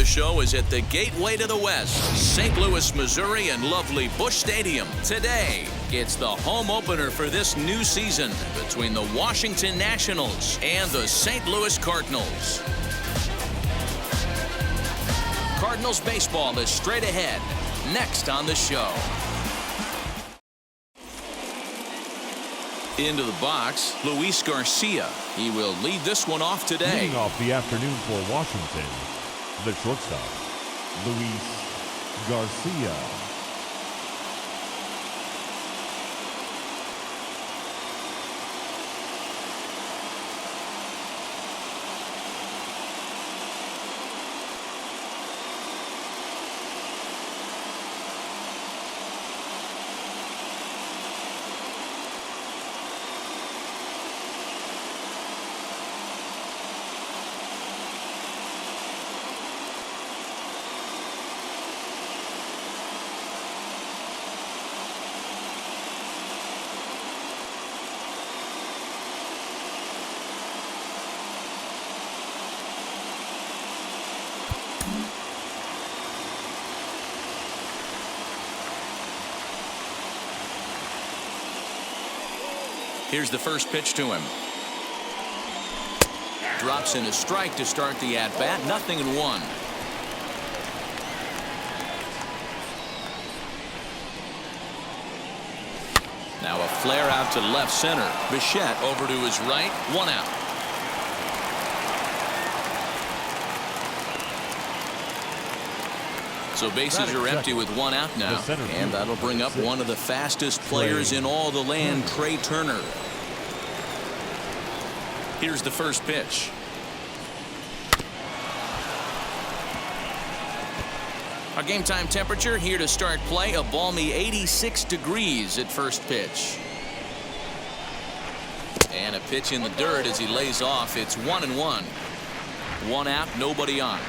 the show is at the gateway to the West, St. Louis, Missouri, and lovely Busch Stadium. Today, it's the home opener for this new season between the Washington Nationals and the St. Louis Cardinals. Cardinals baseball is straight ahead, next on the show. Into the box, Luis Garcia. He will lead this one off today. Leading off the afternoon for Washington, the shortstop, Luis Garcia. Here's the first pitch to him. Drops in a strike to start the at-bat. 0-1. Now a flare out to left center. Bichette over to his right. 1 out. So bases are empty with 1 out now, and that'll bring up one of the fastest players in all the land, Trey Turner. Here's the first pitch. Our game time temperature here to start play, a balmy 86 degrees at first pitch. And a pitch in the dirt as he lays off. It's 1-1. 1 out, nobody on.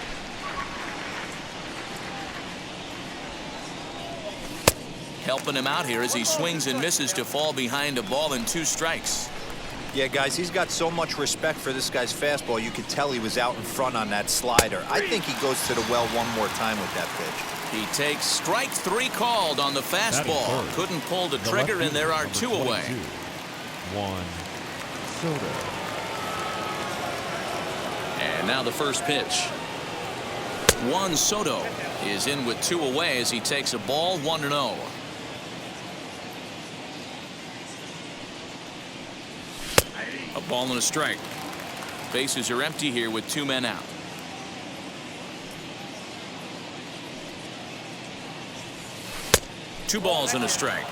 Helping him out here as he swings and misses to fall behind a ball and 2 strikes. Yeah, guys, he's got so much respect for this guy's fastball. You could tell he was out in front on that slider. I think he goes to the well one more time with that pitch. He takes strike 3 called on the fastball. Couldn't pull the trigger, and there are 2 away. 1 Soto. And now the first pitch. Juan Soto is in with 2 away as he takes a ball. 1-0. A ball and a strike. Bases are empty here with 2 men out. Two balls and a strike.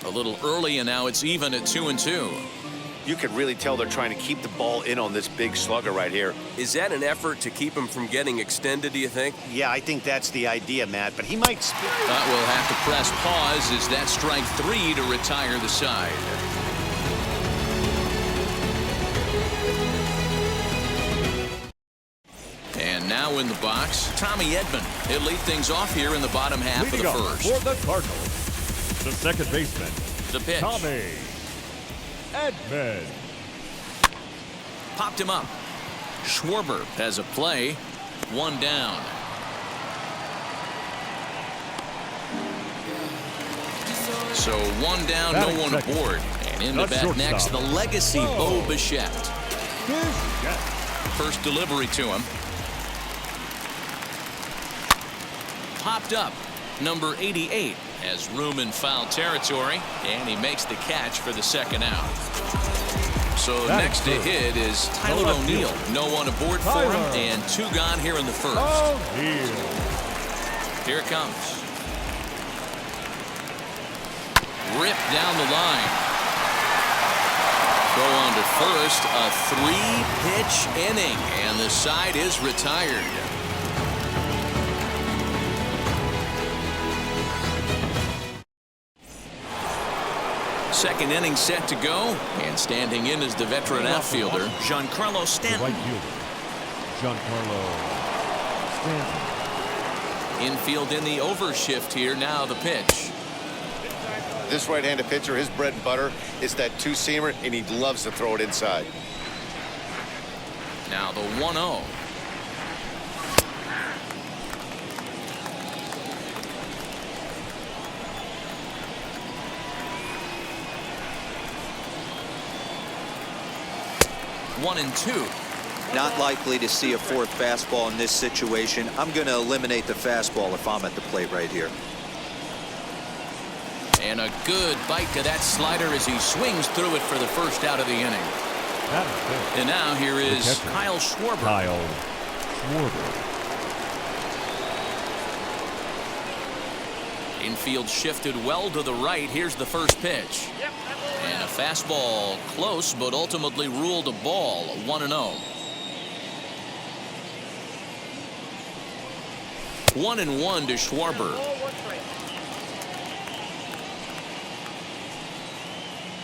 A little early, and now it's even at 2-2. You can really tell they're trying to keep the ball in on this big slugger right here. Is that an effort to keep him from getting extended, do you think? Yeah, I think that's the idea, Matt, but he might... We'll have to press pause as that strike 3 to retire the side. And now in the box, Tommy Edman. He'll lead things off here in the bottom half of the first. For the Cardinals, the second baseman, The pitch. Tommy Edman. Popped him up. Schwarber has a play. 1 down. So 1 down, no one aboard. And in the bat next, the legacy Bo Bichette. First delivery to him. Popped up. Number 88 has room in foul territory, and he makes the catch for the second out. So next to hit is Tyler O'Neill. No one aboard for him, and 2 gone here in the first. Here it comes. Ripped down the line. Throw on to first, a 3-pitch inning, and the side is retired. Second inning set to go, and standing in is the veteran outfielder, Giancarlo Stanton. Right fielder, Giancarlo Stanton. Infield in the overshift here. Now the pitch. This right-handed pitcher, his bread and butter is that two-seamer, and he loves to throw it inside. Now the 1-0. One and two. Not likely to see a fourth fastball in this situation. I'm going to eliminate the fastball if I'm at the plate right here. And a good bite to that slider as he swings through it for the first out of the inning. That is good. And now here is catcher, Kyle Schwarber. Kyle Schwarber. Infield shifted well to the right. Here's the first pitch. And a fastball close, but ultimately ruled a ball. 1-0. 1-1 to Schwarber.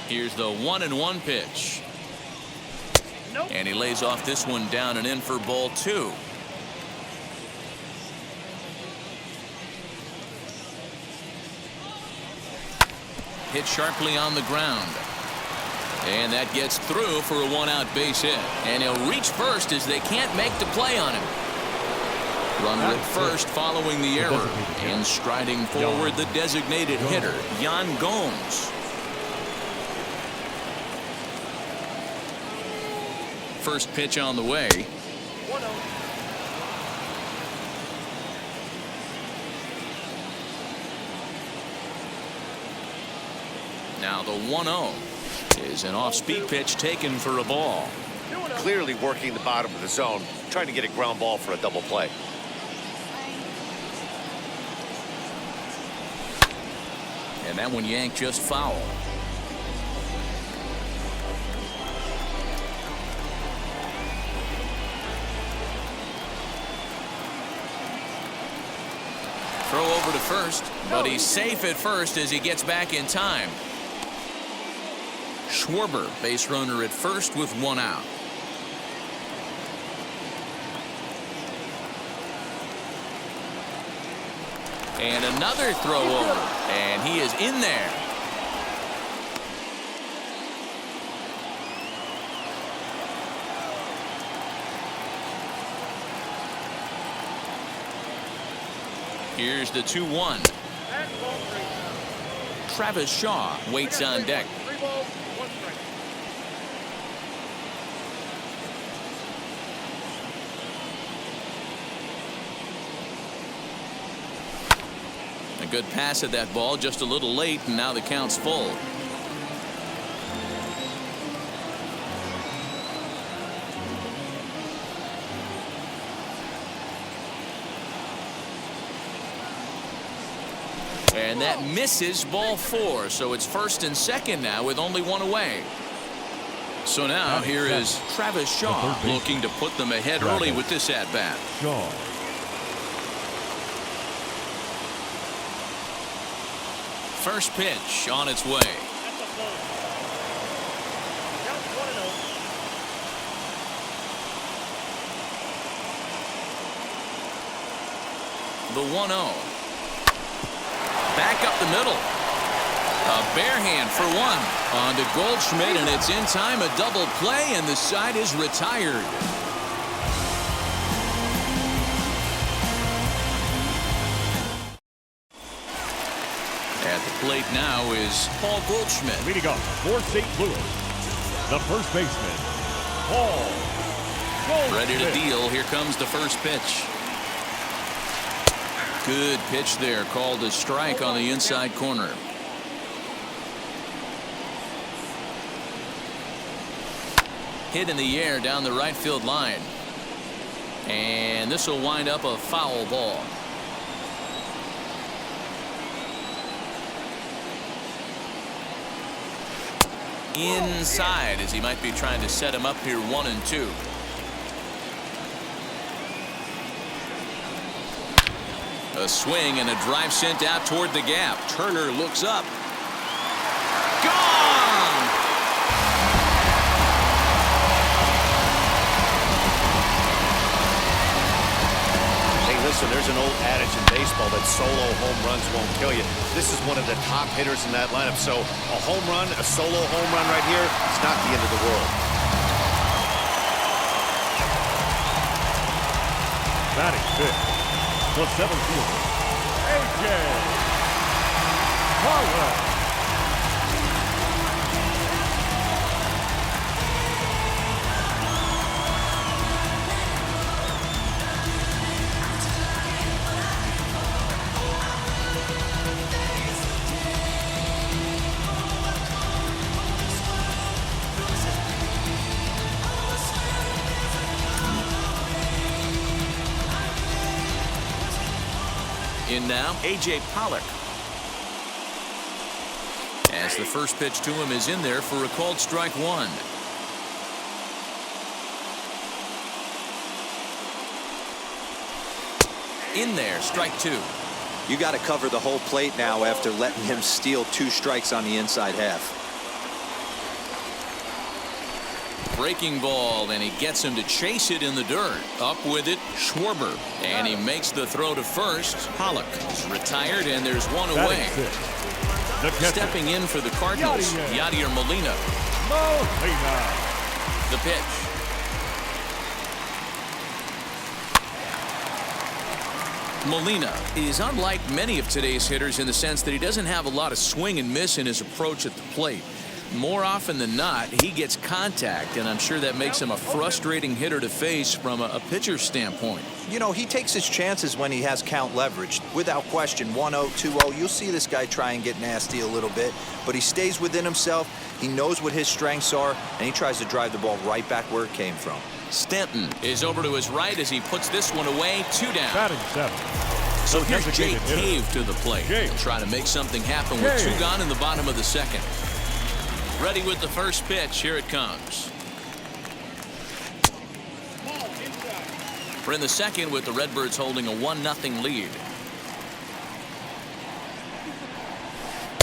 Here's the 1-1 pitch. And he lays off this one down and in for ball 2. Hit sharply on the ground. And that gets through for a 1-out base hit. And he'll reach first as they can't make the play on him. Runner at first following the error. And striding forward the designated hitter, Yan Gomes. First pitch on the way. 1-0. Now the 1-0 is an off-speed pitch taken for a ball. Clearly working the bottom of the zone, trying to get a ground ball for a double play. And that one yanked just foul. Throw over to first, but he's safe at first as he gets back in time. Schwarber, base runner at first with 1 out. And another throw over, and he is in there. Here's the 2-1. Travis Shaw waits on deck. 3 balls, 1 strike. A good pass at that ball, just a little late, and now the count's full. And that misses ball 4, so it's first and second now with only 1 away. So now here is Travis Shaw looking to put them ahead early with this at-bat. Shaw. First pitch on its way. That's a ball. Count 1-0. The 1-0. Back up the middle. A bare hand for 1 on to Goldschmidt, and it's in time, a double play, and the side is retired. At the plate now is Paul Goldschmidt. Leading off for St. Louis, the first baseman, Paul Goldschmidt. Ready to deal. Here comes the first pitch. Good pitch there, called a strike on the inside corner. Hit in the air down the right field line. And this will wind up a foul ball. Inside, as he might be trying to set him up here 1-2. A swing and a drive sent out toward the gap. Turner looks up. Gone! Hey, listen, Listen, there's an old adage in baseball that solo home runs won't kill you. This is one of the top hitters in that lineup. So a home run, a solo home run right here, it's not the end of the world. Batting fifth, the 7th fielder, A.J. Pollock. In now, A.J. Pollock. As the first pitch to him is in there for a called strike one. In there, strike two. You got to cover the whole plate now after letting him steal 2 strikes on the inside half. Breaking ball, and he gets him to chase it in the dirt. Up with it, Schwarber. And he makes the throw to first. Pollock is retired, and there's one away. Batting sixth, the catcher, Stepping in for the Cardinals, Yadier Molina. The pitch. Molina is unlike many of today's hitters in the sense that he doesn't have a lot of swing and miss in his approach at the plate. More often than not, he gets contact, and I'm sure that makes him a frustrating hitter to face from a pitcher's standpoint. You know, he takes his chances when he has count leverage. Without question, 1-0, 2-0, you'll see this guy try and get nasty a little bit, but he stays within himself. He knows what his strengths are, and he tries to drive the ball right back where it came from. Stanton is over to his right as he puts this one away. 2 down. batting seventh. So here's Jake designated hitter, Cave to the plate. Jake. He'll try to make something happen with 2 gone in the bottom of the second. Ready with the first pitch. Here it comes. We're in the second with the Redbirds holding a 1-0 lead.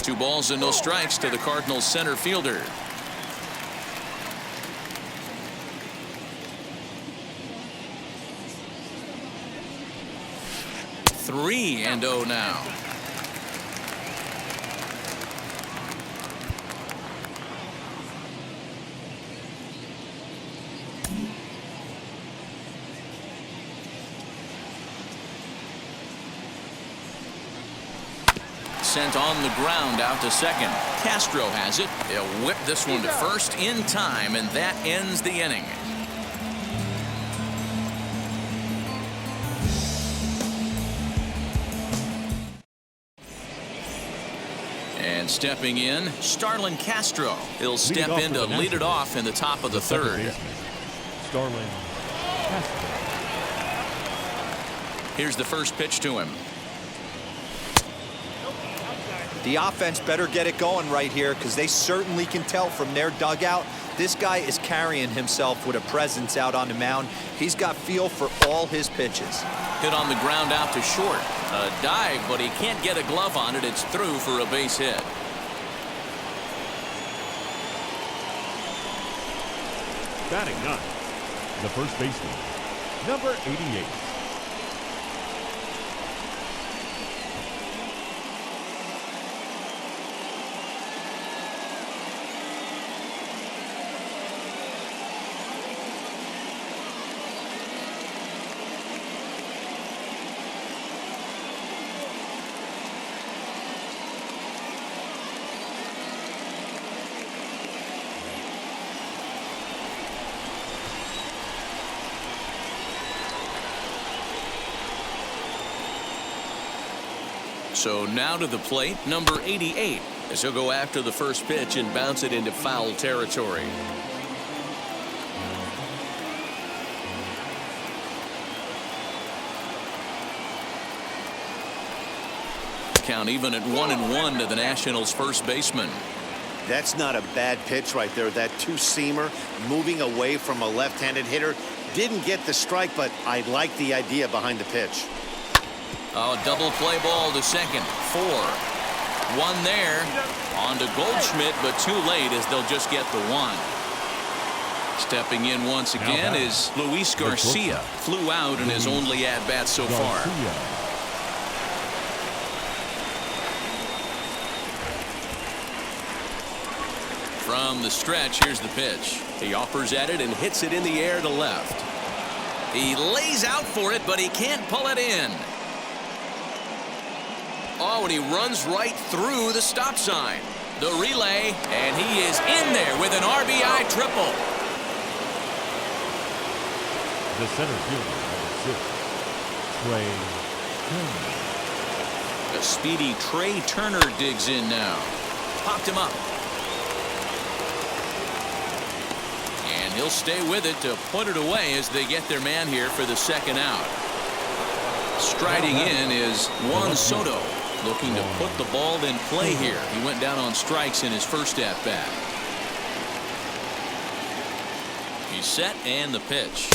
2 balls and no strikes to the Cardinals center fielder. Three and 0 now. Sent on the ground out to second. Castro has it. He'll whip this one to first in time, and that ends the inning. And stepping in, Starlin Castro. He'll step in to lead it off in the top of the third. Starlin Castro. Here's the first pitch to him. The offense better get it going right here because they certainly can tell from their dugout this guy is carrying himself with a presence out on the mound. He's got feel for all his pitches. Hit on the ground out to short. A dive, but he can't get a glove on it. It's through for a base hit. Batting ninth, the first baseman, number 88. So now to the plate, number 88, as he'll go after the first pitch and bounce it into foul territory. Count even at 1-1 to the Nationals' first baseman. That's not a bad pitch right there. That 2-seamer moving away from a left-handed hitter. Didn't get the strike, but I like the idea behind the pitch. Oh, double play ball to second. 4. 1 there. On to Goldschmidt, but too late as they'll just get the 1. Stepping in once again is Luis Garcia. Flew out in his only at-bat so far. From the stretch, here's the pitch. He offers at it and hits it in the air to left. He lays out for it, but he can't pull it in. Oh, and he runs right through the stop sign. The relay, and he is in there with an RBI triple. The center fielder, number 6, Trey Turner. The speedy Trey Turner digs in now. Popped him up. And he'll stay with it to put it away as they get their man here for the second out. Striding in is Juan Soto, looking to put the ball in play here. He went down on strikes in his first at-bat. He's set and the pitch.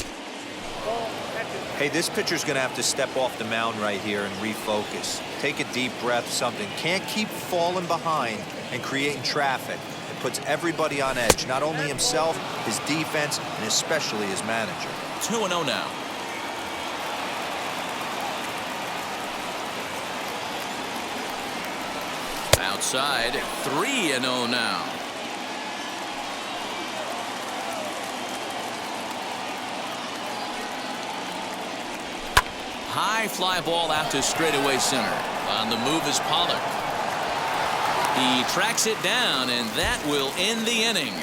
Hey, this pitcher's going to have to step off the mound right here and refocus. Take a deep breath, something. Can't keep falling behind and creating traffic. It puts everybody on edge, not only himself, his defense, and especially his manager. 2-0 now. Outside, 3-0 now. High fly ball out to straightaway center. On the move is Pollard. He tracks it down, and that will end the inning.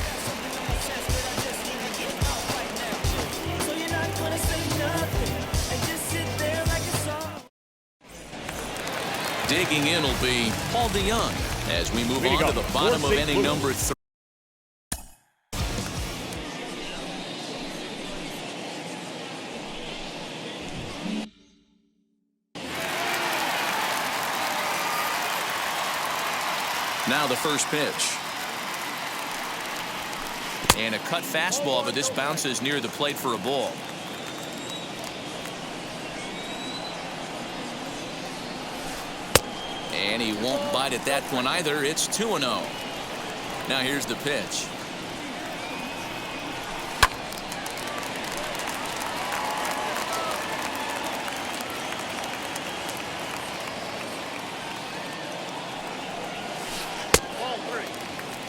Digging in will be Paul DeYoung as we move on to the bottom of inning number 3. Now the first pitch. And a cut fastball, but this bounces near the plate for a ball. And he won't bite at that one either. It's 2-0. Now here's the pitch.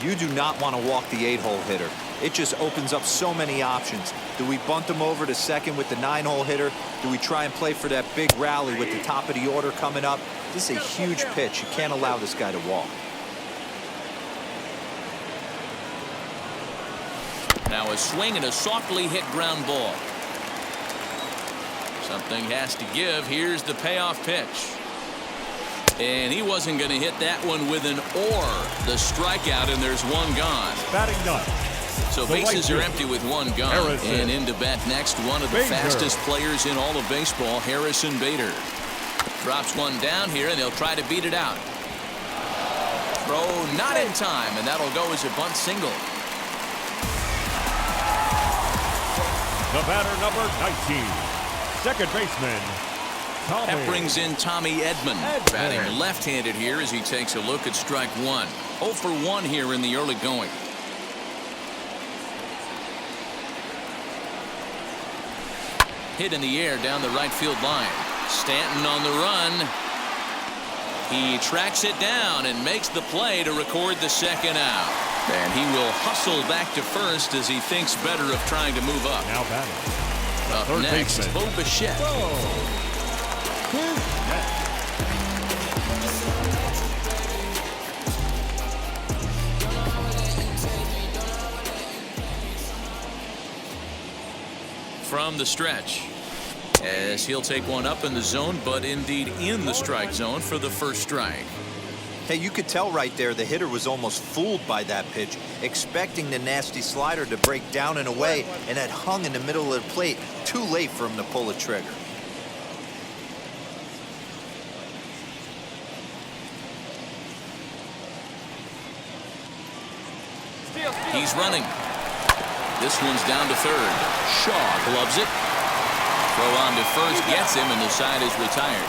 You do not want to walk the 8-hole hitter. It just opens up so many options. Do we bunt him over to second with the 9-hole hitter? Do we try and play for that big rally with the top of the order coming up? This is a huge pitch. You can't allow this guy to walk. Now a swing and a softly hit ground ball. Something has to give. Here's the payoff pitch. And he wasn't going to hit that one with an or. The strikeout, and there's one gone. Batting ninth. So bases are empty with one gone. And into bat next, one of the fastest players in all of baseball, Harrison Bader. Drops one down here, and they'll try to beat it out. Throw not in time, and that'll go as a bunt single. The batter, number 19, second baseman, Tommy. That brings in Tommy Edman, batting left-handed here as he takes a look at strike one. 0 for 1 here in the early going. Hit in the air down the right field line. Stanton on the run. He tracks it down and makes the play to record the second out. And he will hustle back to first as he thinks better of trying to move up. Now batting. Up Third next, baseman. Bo Bichette. From the stretch, as he'll take one up in the zone, but indeed in the strike zone for the first strike. Hey, you could tell right there the hitter was almost fooled by that pitch, expecting the nasty slider to break down and away, and had hung in the middle of the plate. Too late for him to pull a trigger. He's running. This one's down to third. Shaw gloves it. Throw on to first gets him, and the side is retired.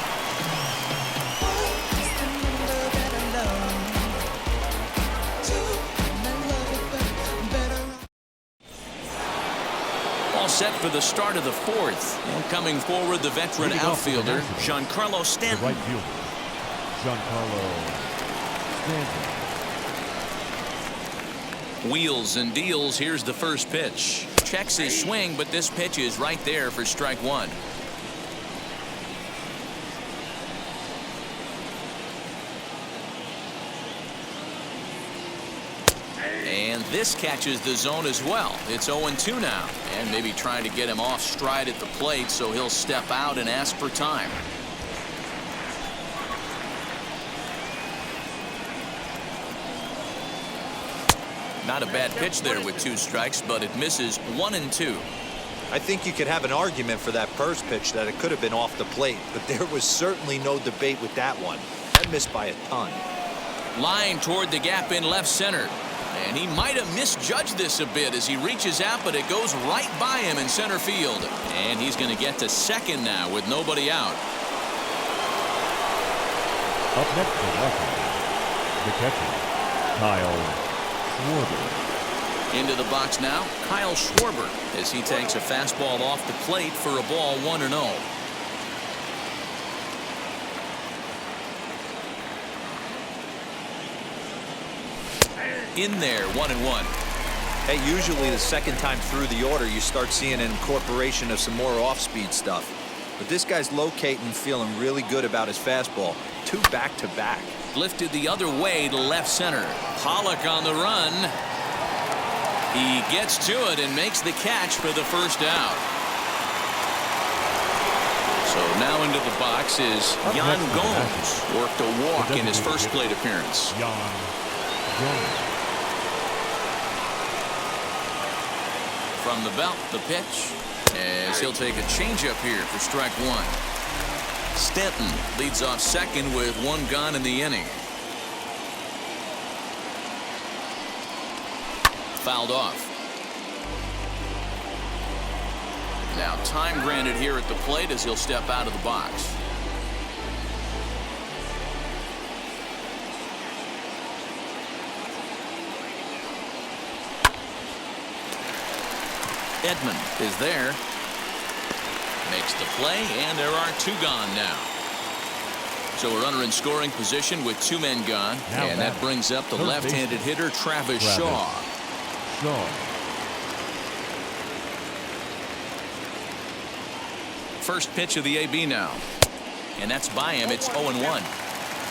set for the start of the fourth. And coming forward, the veteran Leading off for the outfielder, Nationals, Giancarlo The Stanton. right fielder, Giancarlo Stanton. Wheels and deals. Here's the first pitch. Checks his swing, but this pitch is right there for strike one. And this catches the zone as well. It's 0-2 now. And maybe trying to get him off stride at the plate, so he'll step out and ask for time. Not a bad pitch there with 2 strikes, but it misses 1-2. I think you could have an argument for that first pitch that it could have been off the plate, but there was certainly no debate with that one. That missed by a ton. Line toward the gap in left center. And he might have misjudged this a bit as he reaches out, but it goes right by him in center field. And he's going to get to second now with nobody out. Up next for Washington, the catcher, Kyle Schwarber. Into the box now, Kyle Schwarber, as he takes a fastball off the plate for a ball 1-0. In there, 1-1. Hey, usually the second time through the order, you start seeing an incorporation of some more off-speed stuff. But this guy's locating, feeling really good about his fastball. 2 back-to-back. Lifted the other way to left center. Pollock on the run. He gets to it and makes the catch for the first out. So now into the box is Yan Gomes. Worked a walk in his first plate appearance. Yan Gomes. From the belt, the pitch, as he'll take a changeup here for strike one. Stanton leads off second with 1 gone in the inning. Fouled off. Now time granted here at the plate as he'll step out of the box. Edman is there. Makes the play, and there are 2 gone now. So a runner in scoring position with 2 men gone. Now and that brings up the left-handed hitter, Travis Shaw. First pitch of the AB now. And that's by him. It's 0-1.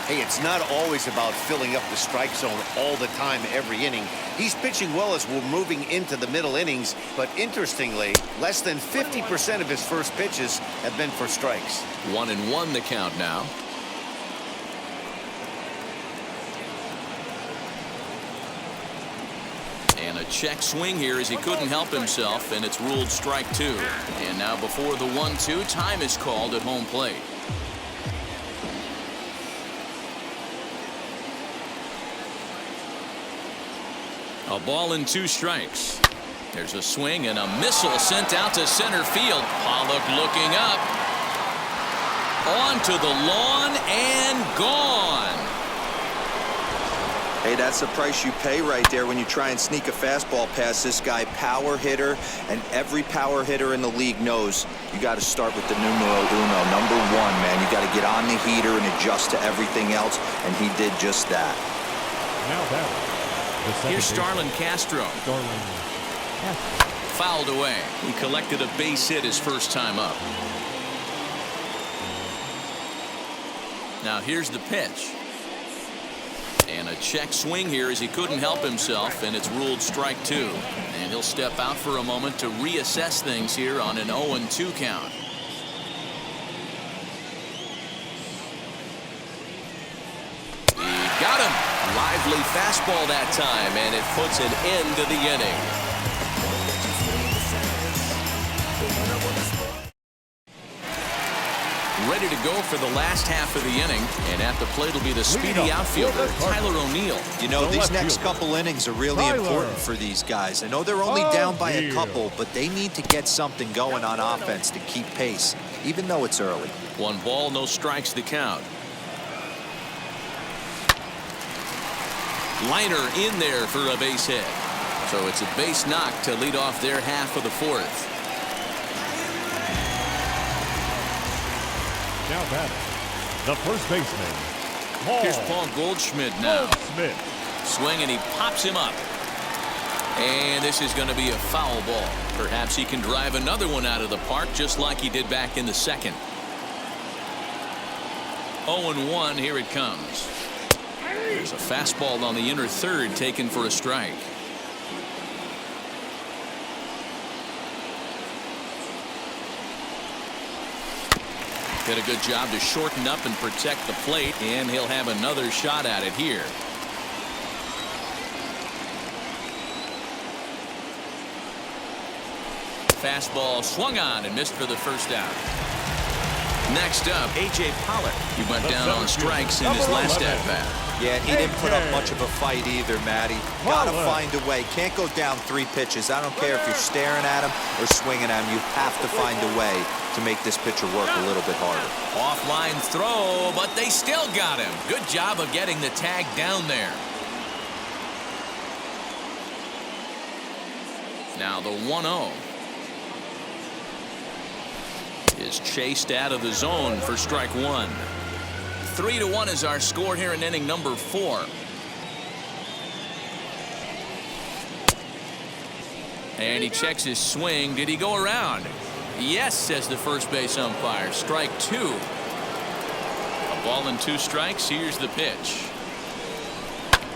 Hey, it's not always about filling up the strike zone all the time, every inning. He's pitching well as we're moving into the middle innings, but interestingly, less than 50% of his first pitches have been for strikes. 1-1 the count now. And a check swing here as he couldn't help himself, and it's ruled strike 2. And now before the 1-2, time is called at home plate. A ball and 2 strikes. There's a swing and a missile sent out to center field. Pollock looking up. Onto the lawn and gone. Hey, that's the price you pay right there when you try and sneak a fastball past this guy. Power hitter, and every power hitter in the league knows you got to start with the numero uno, number 1, man. You got to get on the heater and adjust to everything else, and he did just that. Now batting. Here's Starlin Castro. Fouled away. He collected a base hit his first time up. Now here's the pitch. And a check swing here as he couldn't help himself, and it's ruled strike 2. And he'll step out for a moment to reassess things here on an 0-2 count. He got him. Lively fastball that time, and it puts an end to the inning. Ready to go for the last half of the inning, and at the plate will be the speedy outfielder, Tyler O'Neill. You know, these next couple innings are really important for these guys. I know they're only down by a couple, but they need to get something going on offense to keep pace, even though it's early. 1 ball, no strikes the count. Liner in there for a base hit. So it's a base knock to lead off their half of the fourth. Now batting, the first baseman, Here's Paul Goldschmidt now. Smith. Swing, and he pops him up. And this is going to be a foul ball. Perhaps he can drive another one out of the park just like he did back in the second. 0-1, here it comes. There's a fastball on the inner third taken for a strike. Did a good job to shorten up and protect the plate, and he'll have another shot at it here. Fastball swung on and missed for the first out. Next up, A.J. Pollock. He went down on strikes in his last at-bat. Yeah, he didn't put up much of a fight either, Matty. Gotta find a way. Can't go down 3 pitches. I don't care if you're staring at him or swinging at him. You have to find a way to make this pitcher work a little bit harder. Offline throw, but they still got him. Good job of getting the tag down there. Now the 1-0 is chased out of the zone for strike 1. 3-1 is our score here in inning number 4. And he checks his swing. Did he go around? Yes, says the first base umpire. Strike 2. A ball and 2 strikes. Here's the pitch.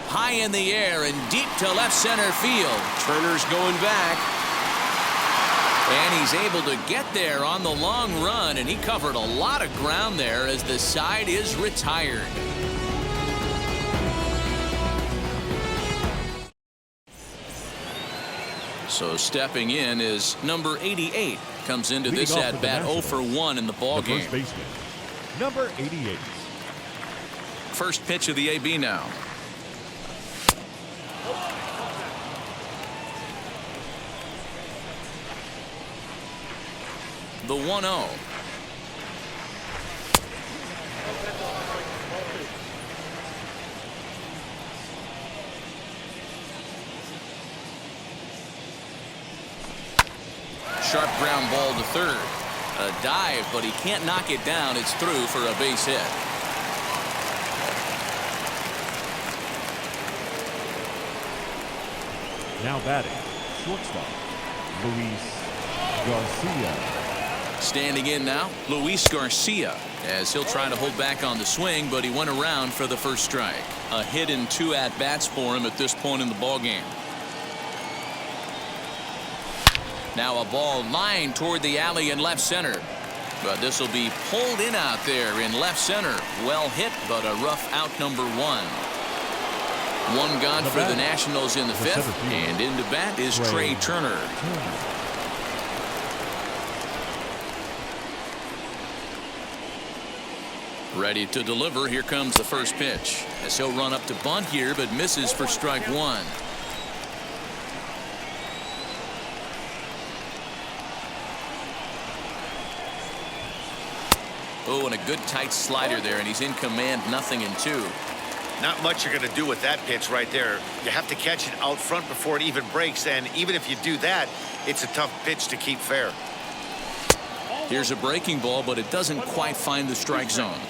High in the air and deep to left center field. Turner's going back. And he's able to get there on the long run, and he covered a lot of ground there as the side is retired. So stepping in is number 88. Comes into this at-bat 0 for 1 in the ball game. First baseman, number 88. First pitch of the AB now. The 1-0. Sharp ground ball to third. A dive, but he can't knock it down. It's through for a base hit. Now batting, shortstop, Luis Garcia. Standing in now, Luis Garcia, as he'll try to hold back on the swing, but he went around for the first strike. A hit in 2 at-bats for him at this point in the ballgame. Now a ball lined toward the alley in left center. But this will be pulled in out there in left center. Well hit, but a rough out number 1. 1 gone for the Nationals in the 5th, and into bat is Trey Turner. Ready to deliver. Here comes the first pitch, as he'll run up to bunt here, but misses for strike 1. Oh, and a good tight slider there, and he's in command. 0-2. Not much you're going to do with that pitch right there. You have to catch it out front before it even breaks, and even if you do that, it's a tough pitch to keep fair. Here's a breaking ball, but it doesn't quite find the strike zone.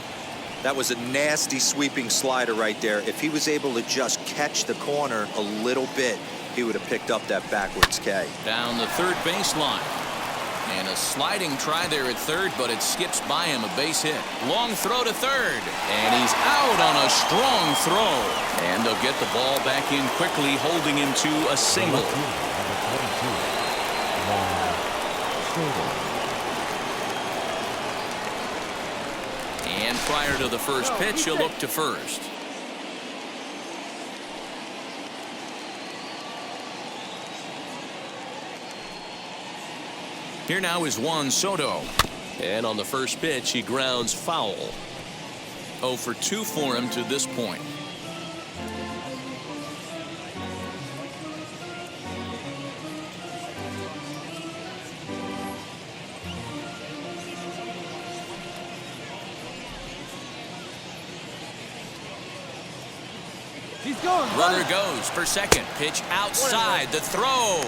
That was a nasty sweeping slider right there. If he was able to just catch the corner a little bit, he would have picked up that backwards K. Down the third baseline. And a sliding try there at third, but it skips by him. A base hit. Long throw to third. And he's out on a strong throw. And they'll get the ball back in quickly, holding him to a single. And prior to the first pitch, he'll look to first. Here now is Juan Soto. And on the first pitch, he grounds foul. 0 for 2 for him to this point. He's going. Runner goes for second. Pitch outside. The throw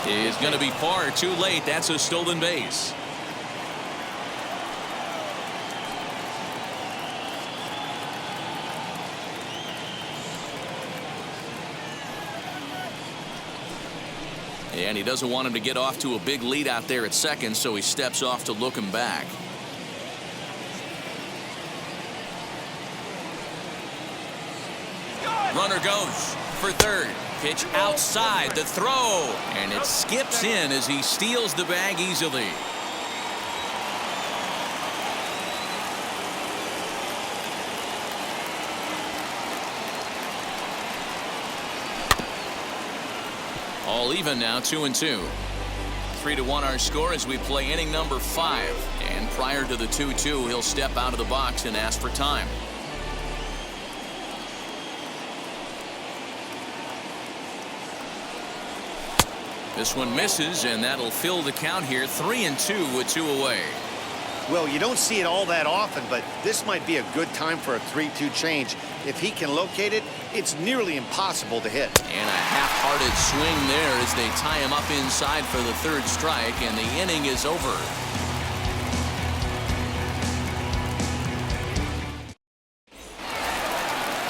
is going to be far too late. That's a stolen base. And he doesn't want him to get off to a big lead out there at second, so he steps off to look him back. Runner goes for third. Pitch outside the throw, and it skips in as he steals the bag easily. All even now, 2-2. 3-1 our score as we play inning number 5. And prior to the 2-2, he'll step out of the box and ask for time. This one misses, and that'll fill the count here. 3-2 with 2 away. Well, you don't see it all that often, but this might be a good time for a 3-2 change. If he can locate it, it's nearly impossible to hit. And a half-hearted swing there as they tie him up inside for the 3rd strike, and the inning is over.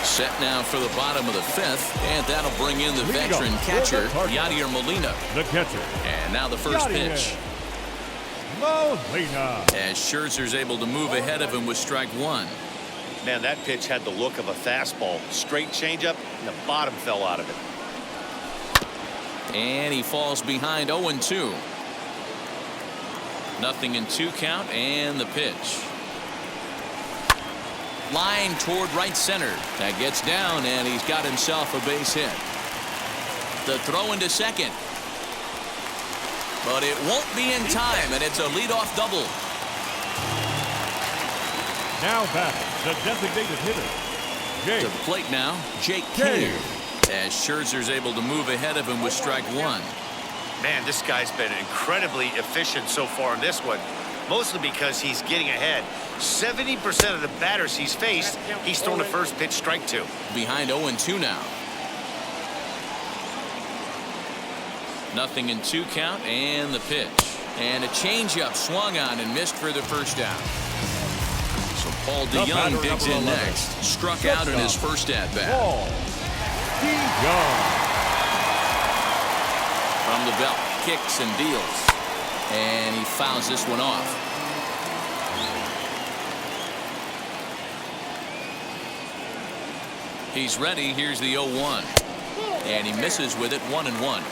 Set now for the bottom of the 5th, and that'll bring in the veteran catcher, Yadier Molina. The catcher. And now the first pitch. Molina. As Scherzer's able to move ahead of him with strike 1. Man, that pitch had the look of a fastball. Straight changeup, and the bottom fell out of it. And he falls behind 0-2. 0-2 count, and the pitch. Line toward right center. That gets down, and he's got himself a base hit. The throw into second. But it won't be in time, and it's a leadoff double. Now batting, the designated hitter, To the plate now, Jake Kane. As Scherzer's able to move ahead of him with strike 1. Man, this guy's been incredibly efficient so far in this one, mostly because he's getting ahead. 70% of the batters he's faced, he's thrown the first pitch strike 2. Behind 0-2 now. 0-2 count, and the pitch. And a changeup swung on and missed for the first out. So Paul DeYoung digs in next. Struck out in his first at-bat. Paul DeYoung. From the belt, kicks and deals. And he fouls this one off. He's ready. Here's the 0-1. And he misses with it, 1-1.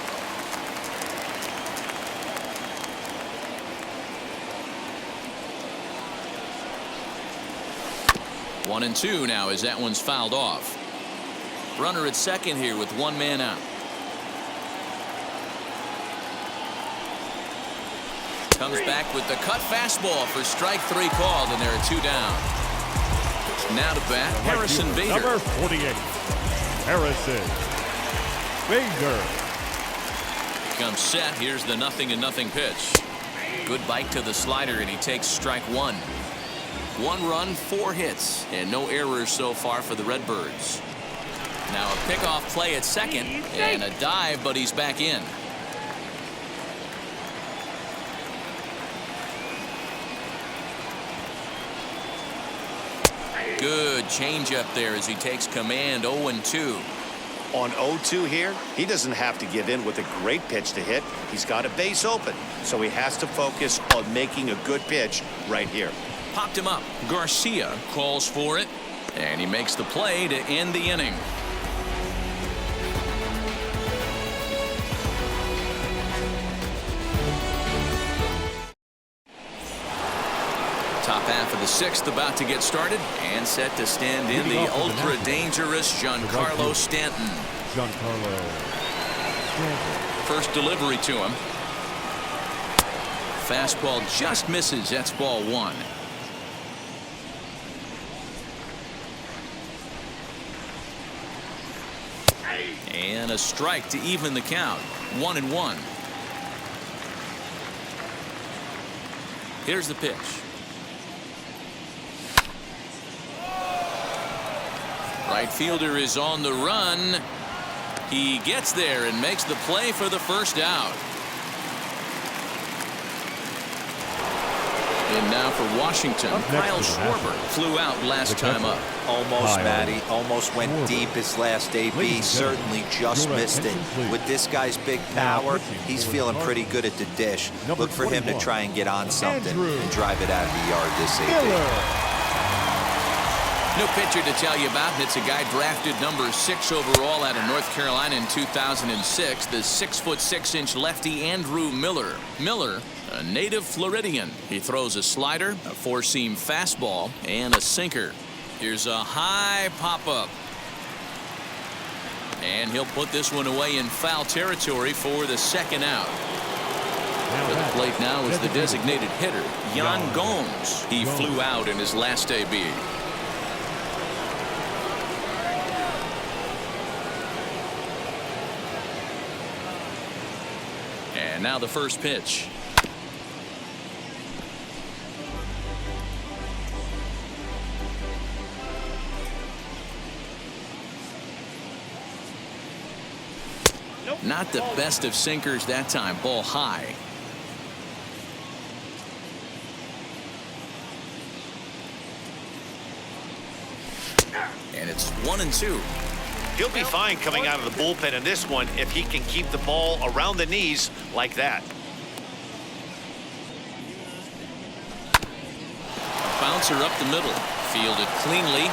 One and 2 now as that one's fouled off. Runner at second here with 1 man out. Comes back with the cut fastball for strike 3 called, and there are 2 down. Now to bat, Harrison Bader. Number 48, Harrison Bader. Comes set. Here's the 0-0 pitch. Good bite to the slider, and he takes strike 1. 1 run, 4 hits, and no errors so far for the Redbirds. Now a pickoff play at second, and a dive, but he's back in. Good changeup there as he takes command. 0-2. On 0-2 here, he doesn't have to give in with a great pitch to hit. He's got a base open, so he has to focus on making a good pitch right here. Popped him up. Garcia calls for it, and he makes the play to end the inning. Top half of the 6th about to get started, and set to stand in the ultra-dangerous Giancarlo Stanton. Giancarlo Stanton. First delivery to him. Fastball just misses. That's ball 1. And a strike to even the count. 1-1. Here's the pitch. Right fielder is on the run. He gets there and makes the play for the first out. And now for Washington, Kyle Schwarber flew out last time up. Almost, Matty. Almost went deep his last AB. Certainly just missed it. With this guy's big power, he's feeling pretty good at the dish. Look for him to try and get on something and drive it out of the yard this AB. No pitcher to tell you about. It's a guy drafted number 6 overall out of North Carolina in 2006. The 6'6" lefty Andrew Miller. Miller, a native Floridian. He throws a slider, a four-seam fastball, and a sinker. Here's a high pop-up. And he'll put this one away in foul territory for the second out. To the plate now is the designated hitter, Yan Gomes. He flew out in his last AB. And now the first pitch. Nope. Not the best of sinkers that time. Ball high. And it's 1-2. He'll be fine coming out of the bullpen in this one if he can keep the ball around the knees like that. Bouncer up the middle. Fielded cleanly.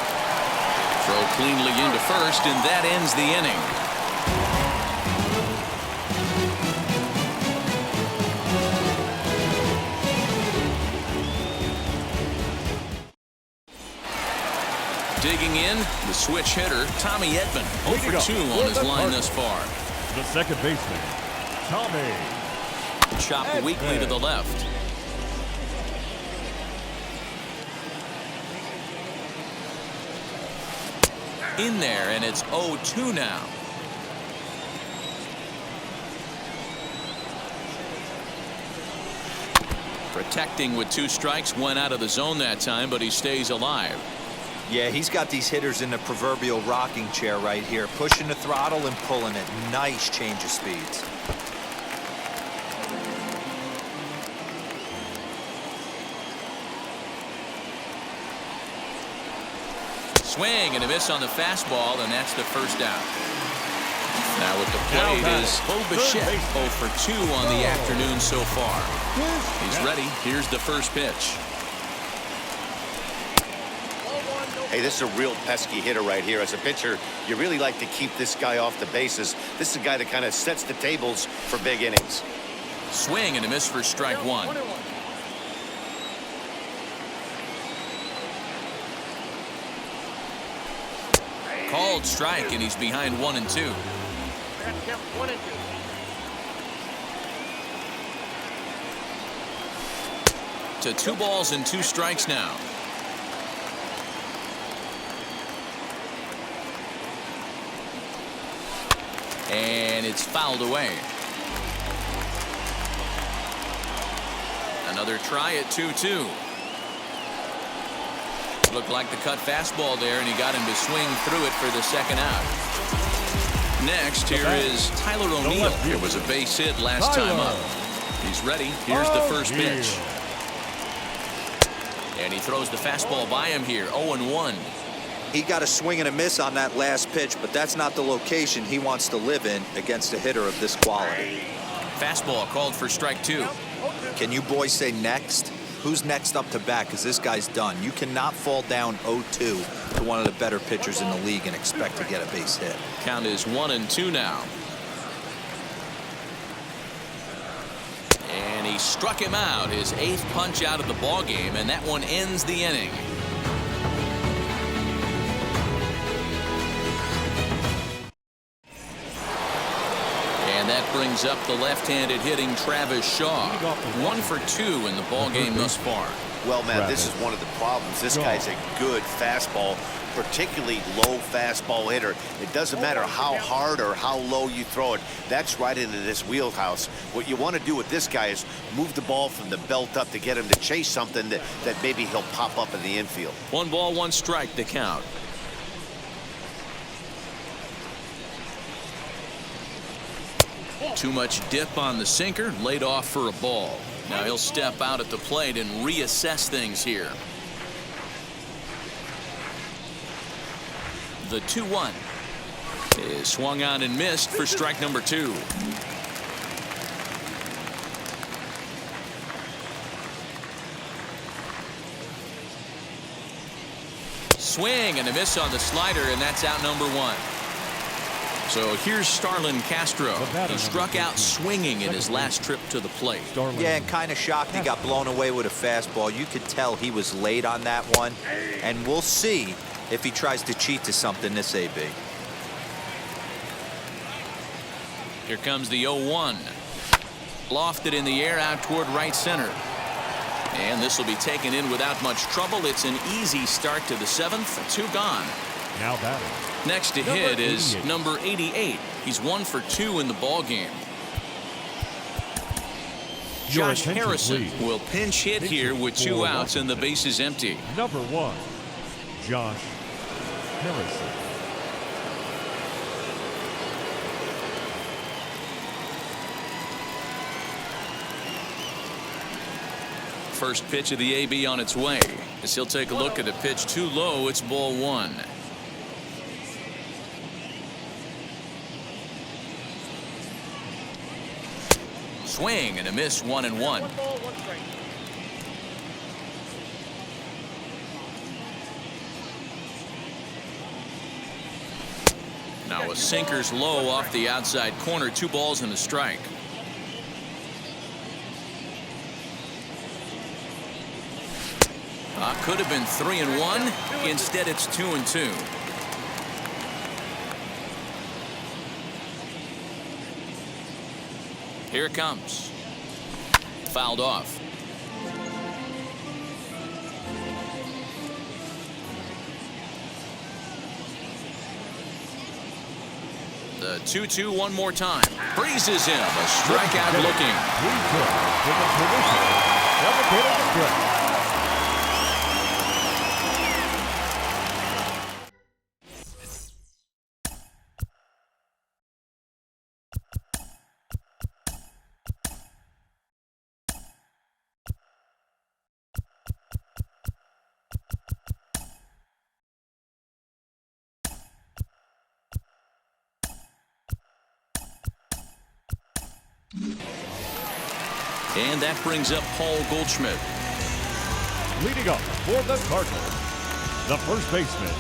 Throw cleanly into first, and that ends the inning. Digging in, the switch hitter, Tommy Edman, 0 for 2 on his line thus far. The second baseman, Tommy. Chopped weakly to the left. In there, and it's 0-2 now. Protecting with 2 strikes, went out of the zone that time, but he stays alive. Yeah, he's got these hitters in the proverbial rocking chair right here, pushing the throttle and pulling it. Nice change of speeds. Swing and a miss on the fastball, and that's the first out. Now with the plate is Bo Bichette, 0 for 2 on the afternoon so far. He's ready. Here's the first pitch. Hey, this is a real pesky hitter right here. As a pitcher, you really like to keep this guy off the bases. This is a guy that kind of sets the tables for big innings. Swing and a miss for strike 1. Called strike, and he's behind 1-2. That's him, 1-2. To 2 balls and 2 strikes now. And it's fouled away. Another try at 2-2. Looked like the cut fastball there, and he got him to swing through it for the second out. Next, here is Tyler O'Neill. It was a base hit last time up. He's ready. Here's the first pitch. And he throws the fastball by him here, 0-1. He got a swing and a miss on that last pitch, but that's not the location he wants to live in against a hitter of this quality. Fastball called for strike 2. Can you boys say next? Who's next up to bat? Because this guy's done. You cannot fall down 0-2 to one of the better pitchers in the league and expect to get a base hit. Count is 1-2 now. And he struck him out, his 8th punch out of the ball game, and that one ends the inning. And that brings up the left-handed hitting Travis Shaw. 1 for 2 in the ball game thus far. Well, man, this is one of the problems. This guy's a good fastball, particularly low fastball hitter. It doesn't matter how hard or how low you throw it. That's right into this wheelhouse. What you want to do with this guy is move the ball from the belt up to get him to chase something that maybe he'll pop up in the infield. 1 ball, 1 strike to count. Too much dip on the sinker, laid off for a ball. Now he'll step out at the plate and reassess things here. The 2-1 is swung on and missed for strike number 2. Swing and a miss on the slider, and that's out number 1. So here's Starlin Castro. He struck out swinging in his last trip to the plate. Yeah, and kind of shocked he got blown away with a fastball. You could tell he was late on that one. And we'll see if he tries to cheat to something this AB. Here comes the 0-1. Lofted in the air out toward right center. And this will be taken in without much trouble. It's an easy start to the 7th. 2 gone. Now batting. Next to hit is number 88. He's 1 for 2 in the ball game. Josh Harrison will pinch hit here with 2 outs and the base is empty. Number 1, Josh Harrison. First pitch of the AB on its way. As he'll take a look at a pitch too low, it's ball 1. Swing and a miss, 1-1. 1 ball, 1 strike. Now a sinker's low off the outside corner. 2 balls and a strike. Could have been 3-1. Instead, it's 2-2. Here it comes. Fouled off. The 2-2 one more time. Breezes him. A strikeout looking. And that brings up Paul Goldschmidt. Leading up for the Cardinals, the first baseman,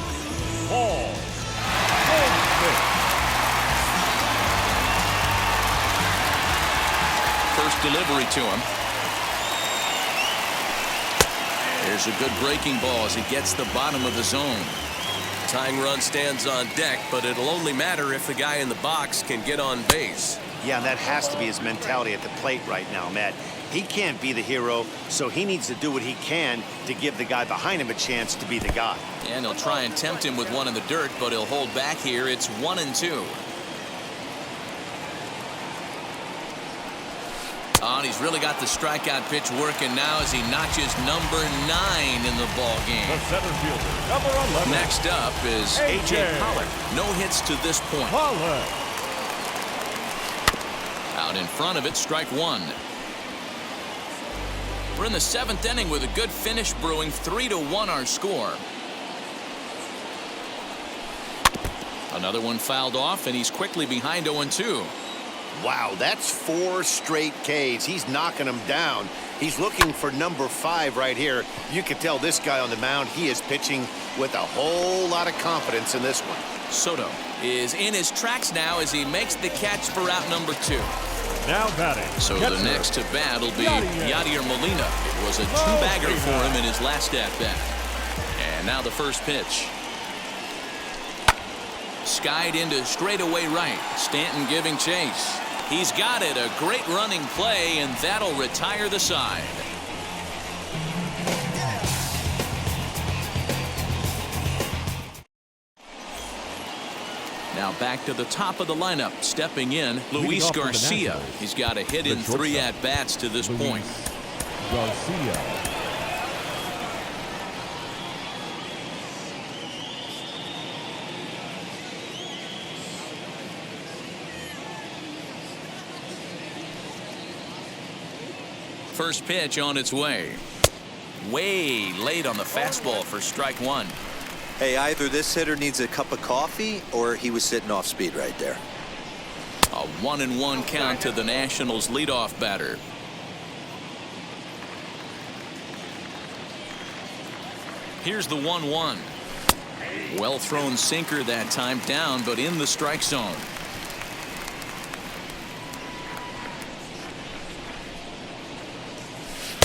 Paul Goldschmidt. First delivery to him. There's a good breaking ball as he gets the bottom of the zone. Tying run stands on deck, but it'll only matter if the guy in the box can get on base. Yeah, and that has to be his mentality at the plate right now, Matt. He can't be the hero, so he needs to do what he can to give the guy behind him a chance to be the guy. And he'll try and tempt him with one in the dirt, but he'll hold back here. It's 1-2. Oh, and he's really got the strikeout pitch working now as he notches number 9 in the ball game. The center fielder, number 11. Next up is A.J. Pollock. No hits to this point. Pollock. Out in front of it, strike 1. We're in the 7th inning with a good finish brewing. 3-1 our score. Another one fouled off, and he's quickly behind 0-2. Wow, that's 4 straight Ks. He's knocking them down. He's looking for number 5 right here. You can tell this guy on the mound, he is pitching with a whole lot of confidence in this one. Soto is in his tracks now as he makes the catch for out number 2. Now batting. So the next to bat will be Yadier Molina. It was a 2-bagger for him in his last at-bat. And now the first pitch. Skied into straightaway right. Stanton giving chase. He's got it. A great running play, and that'll retire the side. Now back to the top of the lineup. Stepping in, Luis Garcia. He's got a hit in 3 at-bats to this point. Garcia. First pitch on its way. Way late on the fastball for strike one. Hey, either this hitter needs a cup of coffee or he was sitting off speed right there. A 1-1 count to the Nationals leadoff batter. Here's the 1-1. Well thrown sinker that time, down but in the strike zone.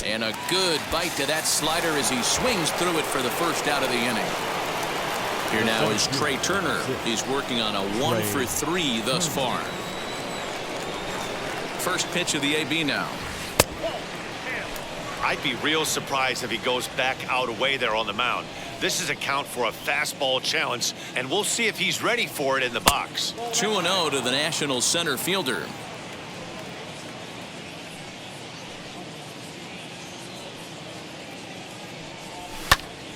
And a good bite to that slider as he swings through it for the first out of the inning. Here now is Trey Turner. He's working on a 1-for-3 thus far. First pitch of the AB now. I'd be real surprised if he goes back out away there on the mound. This is a count for a fastball challenge, and we'll see if he's ready for it in the box. 2-0 to the Nationals center fielder.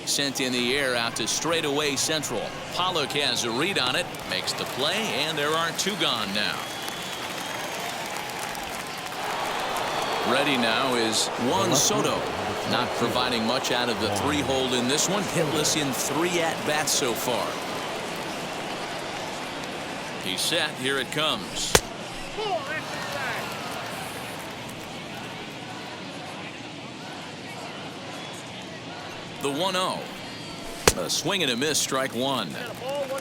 Sent in the air out to straightaway central. Pollock has a read on it, makes the play, and there are two gone now. Ready now is Juan Soto. Not providing much out of the 3-hole in this one. Hitless in 3 at-bats so far. He's set. Here it comes. The 1-0. A swing and a miss, strike one.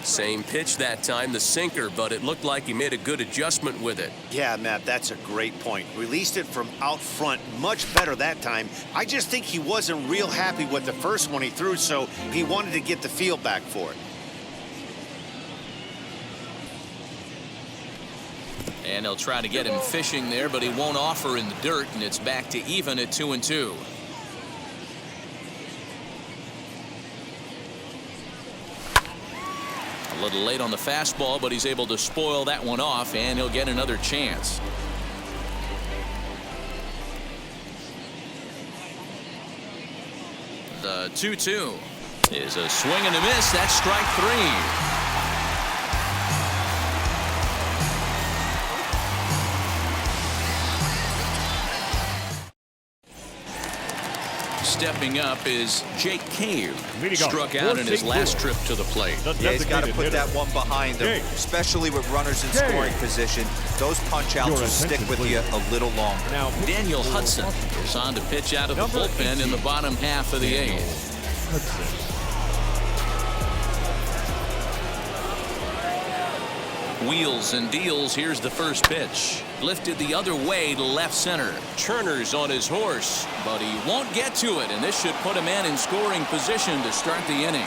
Same pitch that time, the sinker, but it looked like he made a good adjustment with it. Yeah, Matt, that's a great point. Released it from out front much better that time. I just think he wasn't real happy with the first one he threw, so he wanted to get the feel back for it. And they'll try to get him fishing there, but he won't offer in the dirt, and it's back to even at 2-2. A little late on the fastball, but he's able to spoil that one off, and he'll get another chance. The 2-2 is a swing and a miss. That's strike three. Stepping up is Jake Cave. Struck out in his last trip to the plate. Yeah, he's got to put that one behind him, especially with runners in scoring position. Those punch-outs will stick with you a little longer. Now, Daniel Hudson is on to pitch out of the bullpen in the bottom half of the 8th. Wheels and deals. Here's the first pitch. Lifted the other way to left center. Turner's on his horse, but he won't get to it, and this should put a man in scoring position to start the inning.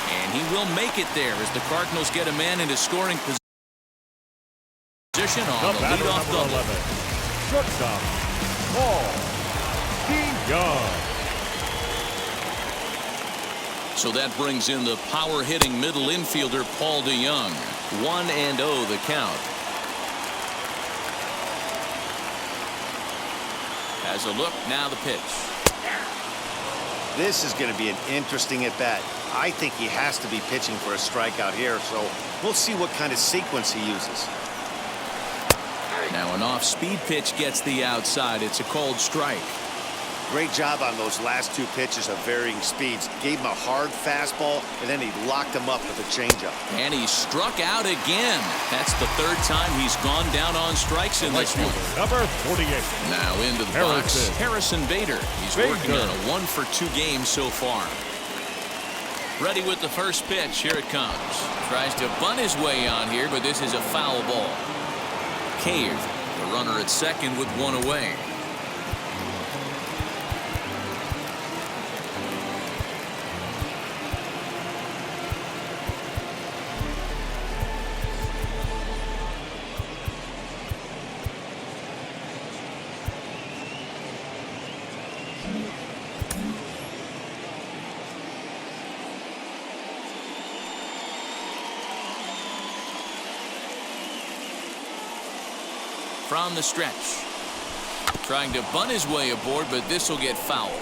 And he will make it there as the Cardinals get a man into scoring position on the leadoff double. Shortstop, Paul Young. So that brings in the power-hitting middle infielder Paul DeYoung. 1-0 the count. Has a look, now the pitch. This is going to be an interesting at-bat. I think he has to be pitching for a strikeout here, so we'll see what kind of sequence he uses. Now an off-speed pitch gets the outside. It's a called strike. Great job on those last two pitches of varying speeds. Gave him a hard fastball, and then he locked him up with a changeup. And he struck out again. That's the third time he's gone down on strikes in this one. Number 48. Now into the box, Harrison Bader. He's working on a 1-for-2 game so far. Ready with the first pitch. Here it comes. Tries to bunt his way on here, but this is a foul ball. Cave, the runner at second with one away. From the stretch. Trying to bunt his way aboard, but this will get fouled.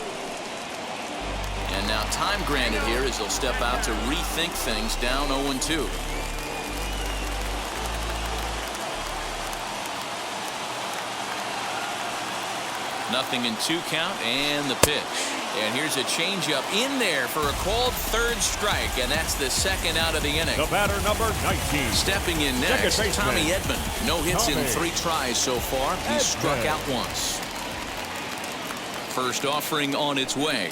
And now time granted here as he'll step out to rethink things down 0-2. 0-2 count and the pitch. And here's a changeup in there for a called third strike, and that's the second out of the inning. The batter, number 19. Stepping in next, Second baseman, Tommy Edman. No hits in Tommy 3 tries so far. He's struck Edman. out once. First offering on its way.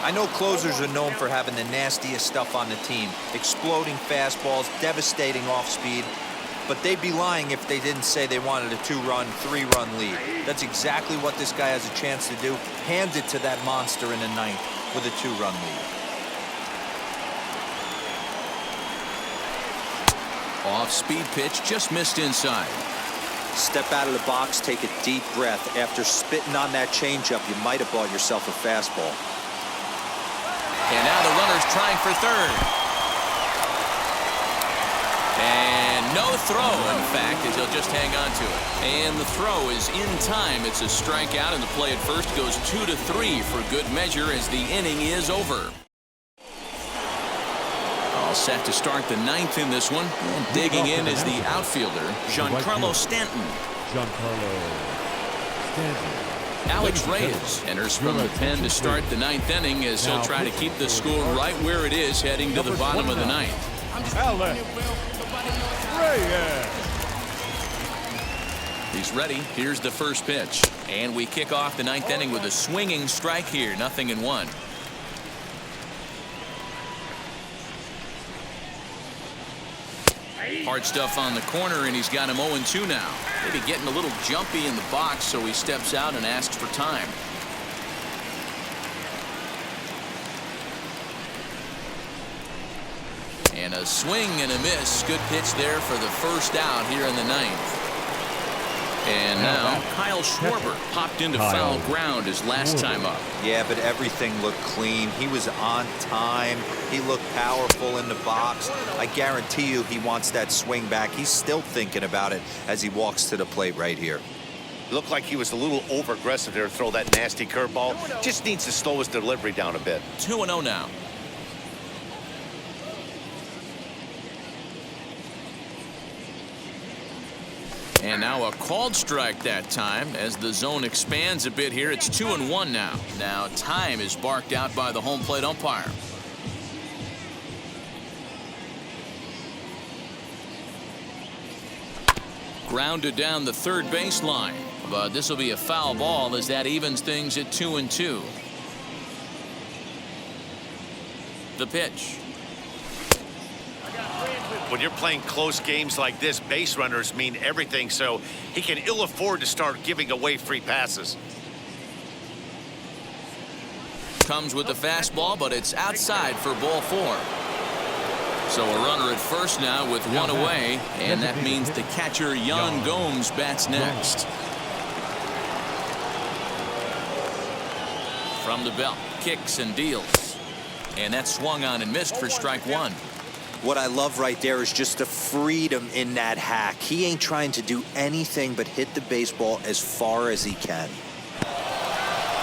I know closers are known for having the nastiest stuff on the team. Exploding fastballs, devastating off speed. But they'd be lying if they didn't say they wanted a 2-run, 3-run lead. That's exactly what this guy has a chance to do. Hand it to that monster in the 9th with a 2-run lead. Off-speed pitch, just missed inside. Step out of the box, take a deep breath. After spitting on that changeup, you might have bought yourself a fastball. And now the runner's trying for third. And no throw, in fact, as he'll just hang on to it. And the throw is in time. It's a strikeout, and the play at first goes 2-3 for good measure as the inning is over. All set to start the 9th in this one. And digging in is the outfielder, Giancarlo Stanton. Giancarlo Stanton. Alex Reyes enters from the pen to start the 9th inning as he'll try to keep the score right where it is heading to the bottom of the 9th. Alex Reyes. He's ready. Here's the first pitch. And we kick off the 9th inning with a swinging strike here. 0-1. Hard stuff on the corner, and he's got him 0-2 now. Maybe getting a little jumpy in the box, so he steps out and asks for time. And a swing and a miss. Good pitch there for the first out here in the 9th. And now Kyle Schwarber popped into foul ground his last time up. Yeah, but everything looked clean. He was on time. He looked powerful in the box. I guarantee you he wants that swing back. He's still thinking about it as he walks to the plate right here. Looked like he was a little over-aggressive there to throw that nasty curveball. Just needs to slow his delivery down a bit. 2-0 now. And now a called strike that time as the zone expands a bit here. It's 2-1 now. Now time is barked out by the home plate umpire. Grounded down the third baseline, but this will be a foul ball as that evens things at 2-2. The pitch. When you're playing close games like this, base runners mean everything, so he can ill afford to start giving away free passes. Comes with the fastball, but it's outside for ball 4. So a runner at first now with one away, and that means the catcher Yan Gomes bats next. From the belt, kicks and deals. And that swung on and missed for strike 1. What I love right there is just the freedom in that hack. He ain't trying to do anything but hit the baseball as far as he can.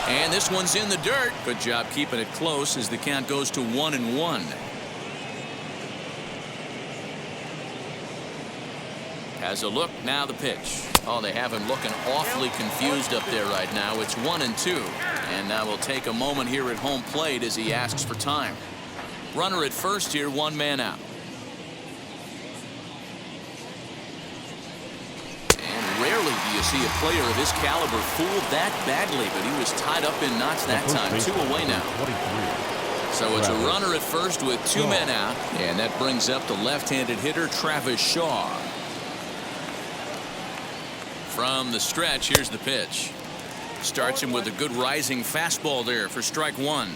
And this one's in the dirt. Good job keeping it close as the count goes to 1-1. Has a look, now the pitch. Oh, they have him looking awfully confused up there right now. It's 1-2. And now we'll take a moment here at home plate as he asks for time. Runner at first here, 1 man out. And rarely do you see a player of his caliber fooled that badly, but he was tied up in knots that time. 2 away now. 23. So it's a runner at first with 2 men out, and that brings up the left-handed hitter Travis Shaw. From the stretch, here's the pitch. Starts him with a good rising fastball there for strike 1.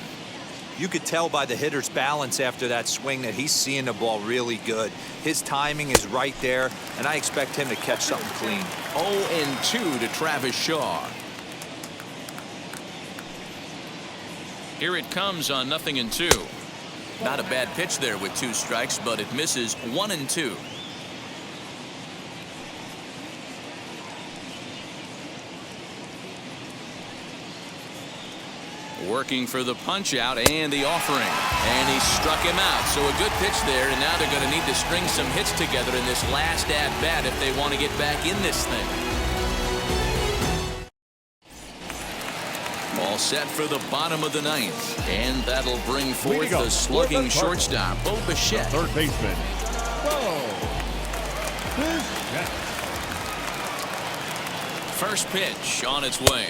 You could tell by the hitter's balance after that swing that he's seeing the ball really good. His timing is right there, and I expect him to catch something clean. 0-2 to Travis Shaw. Here it comes on 0-2. Not a bad pitch there with 2 strikes, but it misses 1-2. Working for the punch out and the offering, and he struck him out. So a good pitch there, and now they're going to need to string some hits together in this last at bat if they want to get back in this thing. All set for the bottom of the ninth. And that'll bring forth go. the slugging For the Cardinals, shortstop, WSH. third baseman, WSH. First pitch on its way.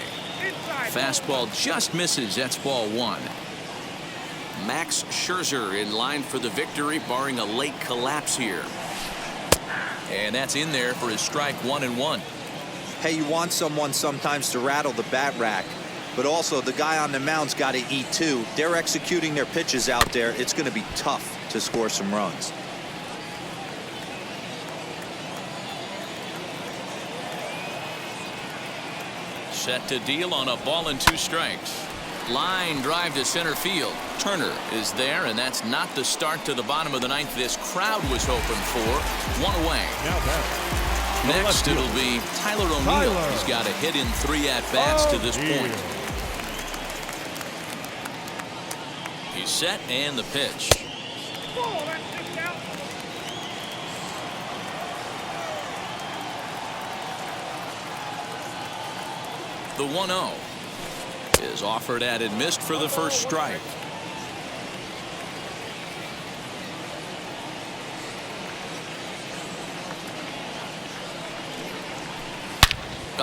Fastball just misses. That's ball one. Max Scherzer in line for the victory, barring a late collapse here. And that's in there for his strike 1-1. Hey, you want someone sometimes to rattle the bat rack, but also the guy on the mound's got to eat too. They're executing their pitches out there. It's going to be tough to score some runs. Set to deal on a ball and 2 strikes. Line drive to center field. Turner is there, and that's not the start to the bottom of the ninth this crowd was hoping for. One away. Now back. Next, it'll be Tyler O'Neill. He's got a hit in 3 at-bats to this point. He's set, and the pitch. The 1-0 is offered at and missed for the first strike.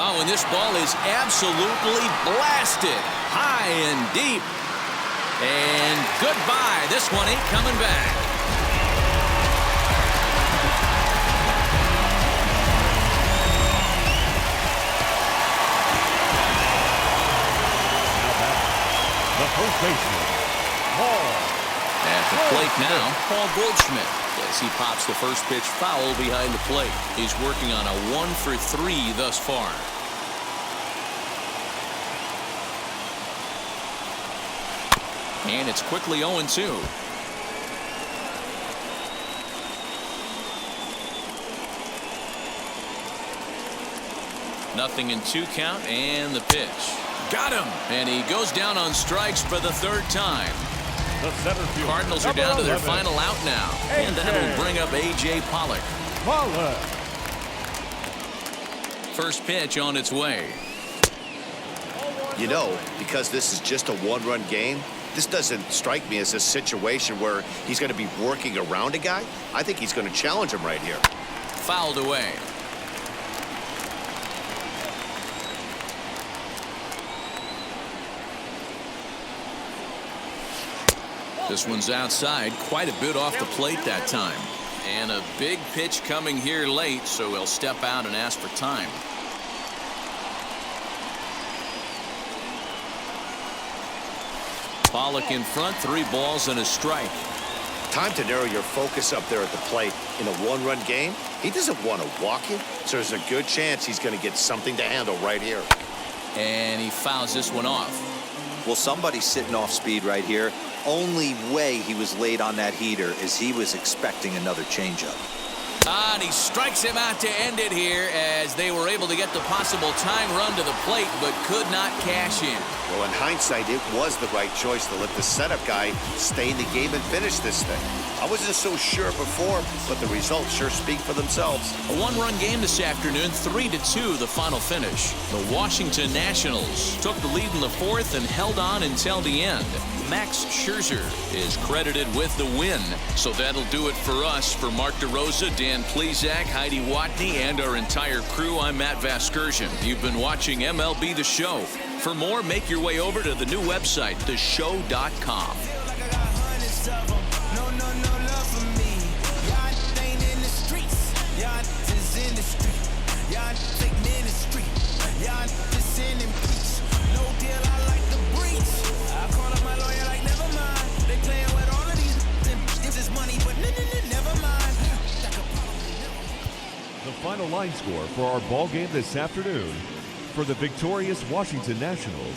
Oh, and this ball is absolutely blasted high and deep. And goodbye. This one ain't coming back. The first baseman, Paul. At the plate now, Paul Goldschmidt, as he pops the first pitch foul behind the plate. He's working on a 1-for-3 thus far. And it's quickly 0-2. Nothing in 2 count, and the pitch. Got him! And he goes down on strikes for the 3rd time. The center fielder, Cardinals are down to their 11. final out now. And that'll bring up A.J. Pollock. First pitch on its way. You know, because this is just a 1-run game, this doesn't strike me as a situation where he's going to be working around a guy. I think he's going to challenge him right here. Fouled away. This one's outside, quite a bit off the plate that time. And a big pitch coming here late, so he'll step out and ask for time. Pollock in front, 3 balls and a strike. Time to narrow your focus up there at the plate. In a 1-run game, he doesn't want to walk it, so there's a good chance he's going to get something to handle right here. And he fouls this one off. Well, somebody's sitting off speed right here. Only way he was late on that heater is he was expecting another changeup. And he strikes him out to end it here as they were able to get the possible tying run to the plate but could not cash in. Well, in hindsight, it was the right choice to let the setup guy stay in the game and finish this thing. I wasn't so sure before, but the results sure speak for themselves. A 1-run game this afternoon, 3-2 the final finish. The Washington Nationals took the lead in the 4th and held on until the end. Max Scherzer is credited with the win. So that'll do it for us. For Mark DeRosa, Dan Plezak, Heidi Watney, and our entire crew, I'm Matt Vasgersian. You've been watching MLB The Show. For more, make your way over to the new website, theshow.com. The final line score for our ball game this afternoon. For the victorious Washington Nationals,